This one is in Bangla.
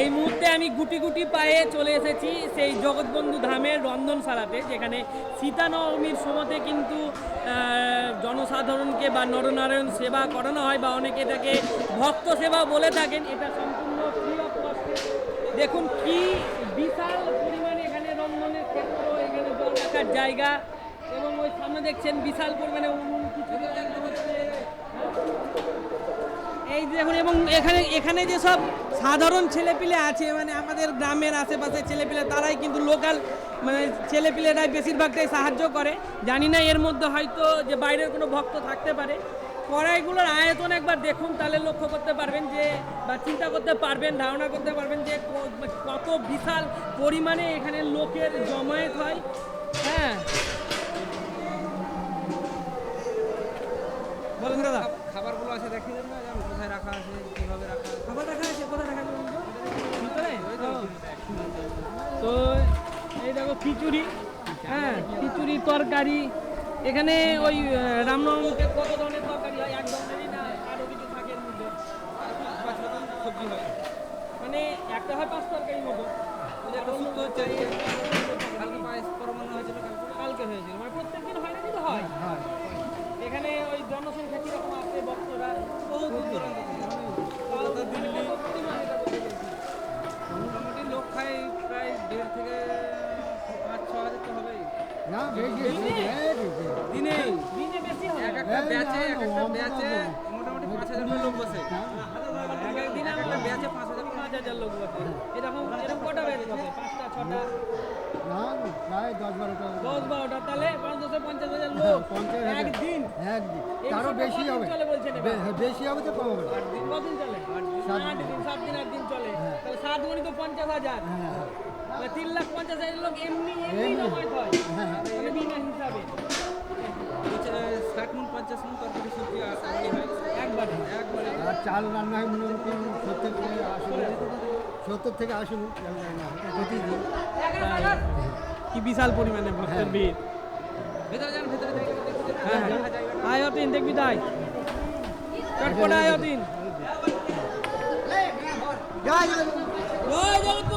এই মুহূর্তে আমি গুটি গুটি পায়ে চলে এসেছি সেই জগৎবন্ধু ধামের রন্ধনশালাতে, যেখানে সীতা নবমীর সময়তে কিন্তু জনসাধারণকে বা নরনারায়ণ সেবা করানো হয়, বা অনেকে এটাকে ভক্ত সেবা বলে থাকেন। এটা সম্পূর্ণ ফ্রি অফ কস্টে। দেখুন কি বিশাল পরিমাণে এখানে রন্ধনের ক্ষেত্র, এখানে জল রাখার জায়গা, এবং ওই সামনে দেখছেন বিশাল পরিমাণে উনুন কিছু হচ্ছে। এই দেখুন, এবং এখানে যেসব সাধারণ ছেলেপিলে আছে, মানে আমাদের গ্রামের আশেপাশে ছেলেপিলে, তারাই কিন্তু লোকাল মানে ছেলেপিলেরাই বেশিরভাগটাই সাহায্য করে। জানি না এর মধ্যে হয়তো যে বাইরের কোনো ভক্ত থাকতে পারে। কড়াইগুলোর আয়তন একবার দেখুন, তাহলে লক্ষ্য করতে পারবেন যে, বা চিন্তা করতে পারবেন, ধারণা করতে পারবেন যে কত বিশাল পরিমাণে এখানে লোকের জমায়েত হয়। হ্যাঁ, বলুন দাদা। খাবারগুলো আছে দেখিয়ে দেন না, যেমন কোথায় রাখা আছে, কিভাবে রাখা আছে। খাবার রাখা আছে, কোথায় রাখা আছে ভিতরে? তো এই দেখো খিচুড়ি, হ্যাঁ খিচুড়ি তরকারি। এখানে ওই রামনবমীতে কত ধরনের তরকারি হয়? এক ধরনেরই না আরও কিছু থাকে এর মধ্যে? সবজি হয়, মানে একটা হয় 5 তরকারির মতো। একটা শুক্তো হচ্ছে, কালকে পায়েস পরমান্ন হয়েছিল, কালকে হয়েছিল, মানে প্রত্যেকদিন হয় না, কিন্তু হয়। এখানে ওই জনসংখ্যা কীরকম আছে ভক্তরা? বহু দূর দূরান্ত থেকে। দিল্লি মোটামুটি লোক খায় প্রায় 1.5 থেকে 5-6 হাজার তো হবেই না বেশি দিনে। দিনে বেশি হয়। এক একটা ব্যাচে মোটামুটি 5,000 লোক বসে। এক এক দিনে একটা ব্যাচে 5,000 5,000 লোক বসে। এরকম কটা ব্যাচ বসে? 5টা 6টা? না প্রায় 10-12টা 10-12টা, তাহলে 5-10 50,000 লোক একদিন। একদিন এই তারও সবটা বেশি কদিন হবে, চলে বলছেন এবার? বেশি হবে তো কম হবে। কদিন চলে? 8 দিন, 7 দিন 8 দিন চলে। তাহলে 7 গুণি তো 50,000, হ্যাঁ 3,50,000 লোক এমনি জমায়েত হয়, মানে বিনা হিসাবে 60 মণ 50 মণ তরকারি সবজি আসলে হয় একবারে। আর চাল রান্না হয় মোটামুটি 70 থেকে 80 মণ চাল রান্না হয় প্রতিদিন। কি বিশাল পরিমাণে ভক্তের ভিড়। ভেতরে যান, ভেতরে হ্যাঁ আয় অতীন, দেখবি তাই চটপট আয় অতীন। জয় জগৎ